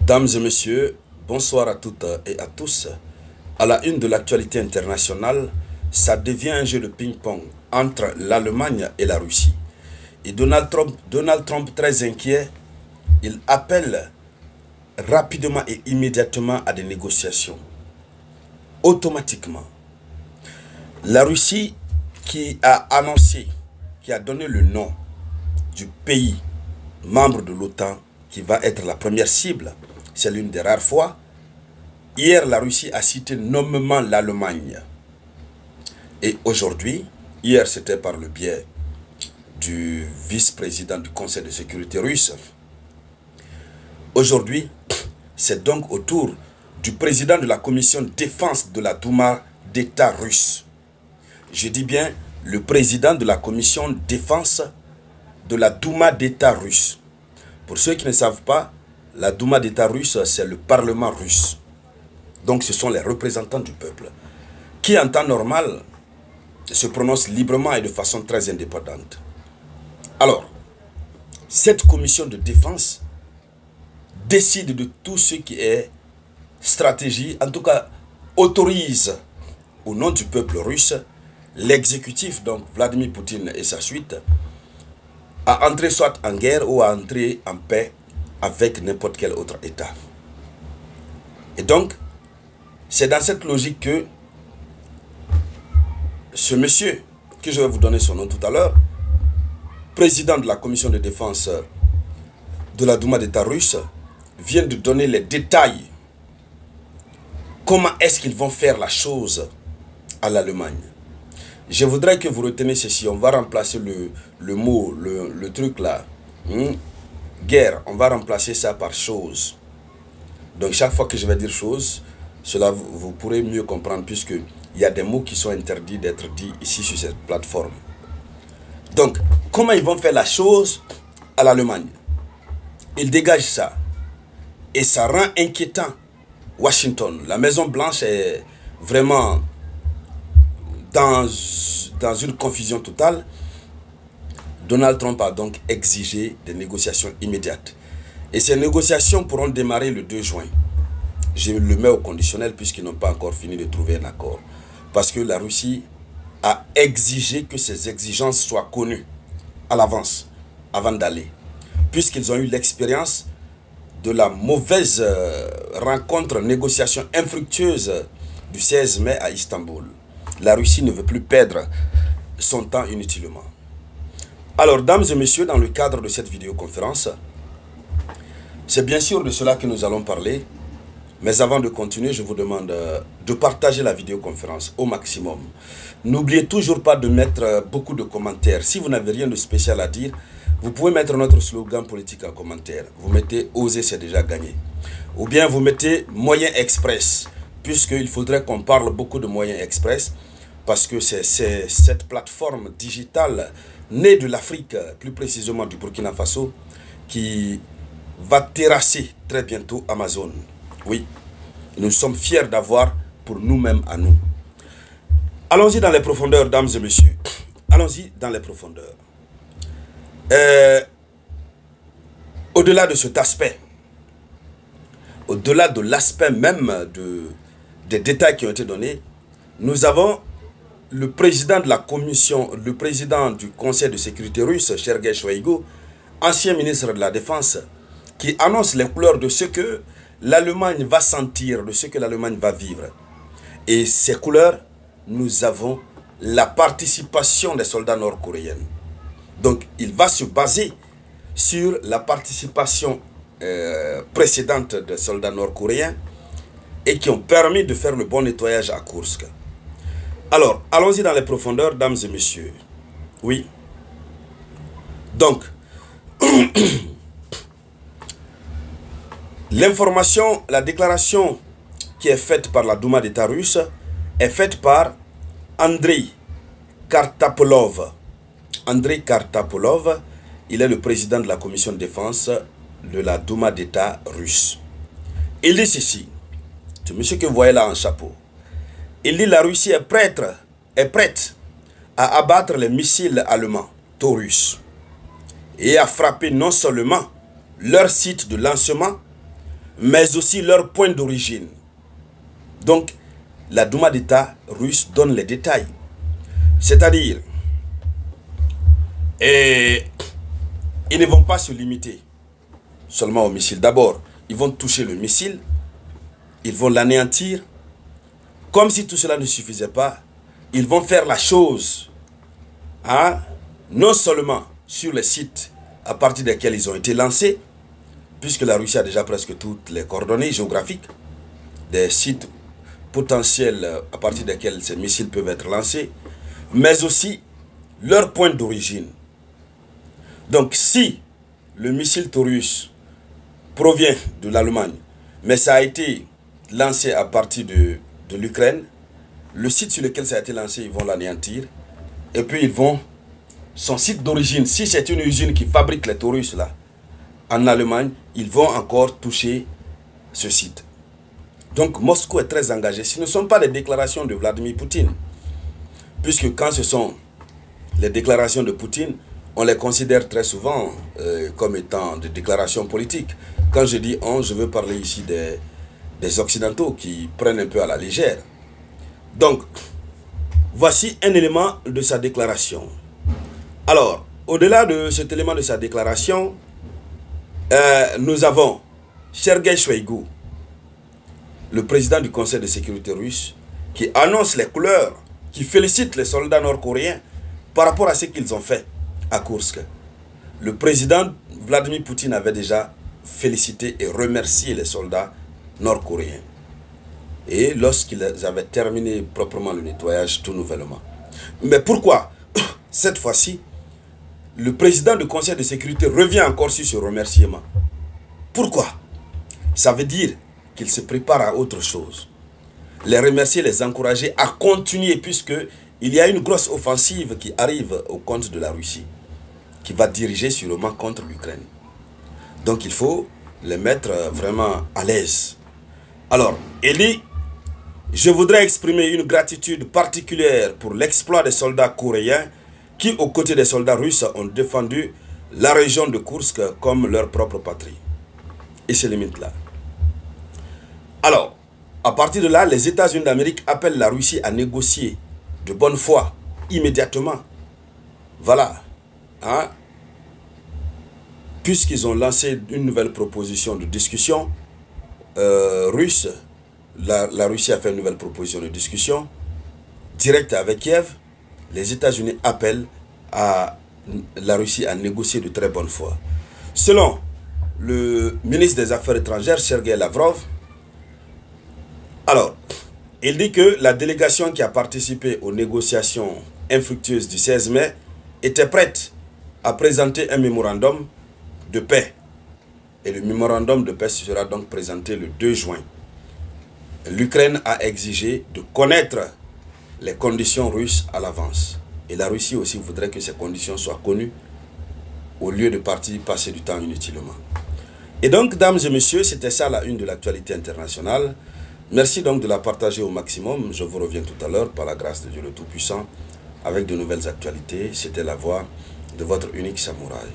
Dames et messieurs, bonsoir à toutes et à tous. À la une de l'actualité internationale, ça devient un jeu de ping-pong entre l'Allemagne et la Russie. Et Donald Trump, très inquiet, il appelle rapidement et immédiatement à des négociations. Automatiquement. La Russie qui a annoncé, qui a donné le nom du pays membre de l'OTAN qui va être la première cible, c'est l'une des rares fois. Hier, la Russie a cité nommément l'Allemagne. Et aujourd'hui, hier c'était par le biais du vice-président du Conseil de sécurité russe. Aujourd'hui, c'est donc au tour du président de la commission de défense de la Douma d'État russe. Je dis bien le président de la commission de défense de la Douma d'État russe. Pour ceux qui ne savent pas, la Douma d'État russe, c'est le Parlement russe. Donc ce sont les représentants du peuple qui en temps normal se prononcent librement et de façon très indépendante. Alors, cette commission de défense décide de tout ce qui est stratégie, en tout cas autorise au nom du peuple russe l'exécutif, donc Vladimir Poutine et sa suite, à entrer soit en guerre ou à entrer en paix avec n'importe quel autre État. Et donc, c'est dans cette logique que ce monsieur, que je vais vous donner son nom tout à l'heure, président de la commission de défense de la Douma d'État russe, vient de donner les détails. Comment est-ce qu'ils vont faire la chose à l'Allemagne? Je voudrais que vous reteniez ceci. On va remplacer le mot, le truc là. Guerre, on va remplacer ça par chose. Donc chaque fois que je vais dire chose, cela vous pourrez mieux comprendre puisque il y a des mots qui sont interdits d'être dits ici sur cette plateforme. Donc, comment ils vont faire la chose à l'Allemagne? Ils dégagent ça. Et ça rend inquiétant Washington. La Maison Blanche est vraiment dans une confusion totale. Donald Trump a donc exigé des négociations immédiates. Et ces négociations pourront démarrer le 2 juin. Je le mets au conditionnel puisqu'ils n'ont pas encore fini de trouver un accord. Parce que la Russie a exigé que ces exigences soient connues à l'avance, avant d'aller. Puisqu'ils ont eu l'expérience de la mauvaise rencontre, négociation infructueuse du 16 mai à Istanbul. La Russie ne veut plus perdre son temps inutilement. Alors, dames et messieurs, dans le cadre de cette vidéoconférence, c'est bien sûr de cela que nous allons parler. Mais avant de continuer, je vous demande de partager la vidéoconférence au maximum. N'oubliez toujours pas de mettre beaucoup de commentaires. Si vous n'avez rien de spécial à dire, vous pouvez mettre notre slogan politique en commentaire. Vous mettez « Oser, c'est déjà gagné ». Ou bien vous mettez « Moyen Express », puisqu'il faudrait qu'on parle beaucoup de Moyen Express, parce que c'est cette plateforme digitale née de l'Afrique, plus précisément du Burkina Faso, qui va terrasser très bientôt Amazon. Oui, nous sommes fiers d'avoir pour nous-mêmes à nous. Allons-y dans les profondeurs, dames et messieurs. Allons-y dans les profondeurs. Au-delà de cet aspect, au-delà de l'aspect même des détails qui ont été donnés, nous avons le président de la commission, le président du Conseil de sécurité russe, Sergei Shoigu, ancien ministre de la Défense, qui annonce les couleurs de ce que l'Allemagne va sentir, de ce que l'Allemagne va vivre. Et ces couleurs, nous avons la participation des soldats nord-coréens. Donc, il va se baser sur la participation précédente des soldats nord-coréens et qui ont permis de faire le bon nettoyage à Kursk. Alors, allons-y dans les profondeurs, dames et messieurs. Oui. Donc, l'information, la déclaration qui est faite par la Douma d'État russe est faite par Andrei Kartapolov. Andrei Kartapolov, il est le président de la commission de défense de la Douma d'État russe. Il dit ceci, c'est monsieur que vous voyez là en chapeau. Il dit la Russie est prête à abattre les missiles allemands, Taurus, et à frapper non seulement leur site de lancement, mais aussi leur point d'origine. Donc, la Douma d'État russe donne les détails. C'est-à-dire, ils ne vont pas se limiter seulement au missile. D'abord, ils vont toucher le missile, ils vont l'anéantir. Comme si tout cela ne suffisait pas, ils vont faire la chose, hein, non seulement sur les sites à partir desquels ils ont été lancés, puisque la Russie a déjà presque toutes les coordonnées géographiques des sites potentiels à partir desquels ces missiles peuvent être lancés, mais aussi leur point d'origine. Donc si le missile Taurus provient de l'Allemagne, mais ça a été lancé à partir de l'Ukraine, le site sur lequel ça a été lancé, ils vont l'anéantir, et puis ils vont, son site d'origine, si c'est une usine qui fabrique les Taurus là, en Allemagne, ils vont encore toucher ce site. Donc Moscou est très engagé. Ce ne sont pas des déclarations de Vladimir Poutine, puisque quand ce sont les déclarations de Poutine, on les considère très souvent comme étant des déclarations politiques. Quand je dis on, je veux parler ici des Occidentaux qui prennent un peu à la légère. Donc, voici un élément de sa déclaration. Alors, au-delà de cet élément de sa déclaration, nous avons Sergei Shoigu, le président du Conseil de sécurité russe, qui annonce les couleurs, qui félicite les soldats nord-coréens par rapport à ce qu'ils ont fait à Koursk. Le président Vladimir Poutine avait déjà félicité et remercié les soldats nord-coréens. Et lorsqu'ils avaient terminé proprement le nettoyage tout nouvellement. Mais pourquoi cette fois-ci, le président du Conseil de sécurité revient encore sur ce remerciement? Pourquoi? Ça veut dire qu'il se prépare à autre chose. Les remercier, les encourager à continuer, puisqu'il y a une grosse offensive qui arrive au compte de la Russie, qui va diriger sûrement contre l'Ukraine. Donc il faut les mettre vraiment à l'aise. Alors, il dit: je voudrais exprimer une gratitude particulière pour l'exploit des soldats coréens qui, aux côtés des soldats russes, ont défendu la région de Koursk comme leur propre patrie. Il se limite là. Alors, à partir de là, les États-Unis d'Amérique appellent la Russie à négocier de bonne foi, immédiatement. Voilà. Hein? Puisqu'ils ont lancé une nouvelle proposition de discussion russe, la Russie a fait une nouvelle proposition de discussion directe avec Kiev. Les États-Unis appellent la Russie à négocier de très bonne foi. Selon le ministre des Affaires étrangères, Sergei Lavrov, alors, il dit que la délégation qui a participé aux négociations infructueuses du 16 mai était prête à présenter un mémorandum de paix. Et le mémorandum de paix sera donc présenté le 2 juin. L'Ukraine a exigé de connaître les conditions russes à l'avance. Et la Russie aussi voudrait que ces conditions soient connues au lieu de partir passer du temps inutilement. Et donc, dames et messieurs, c'était ça la une de l'actualité internationale. Merci donc de la partager au maximum. Je vous reviens tout à l'heure par la grâce de Dieu le Tout-Puissant avec de nouvelles actualités. C'était la voix de votre unique samouraï.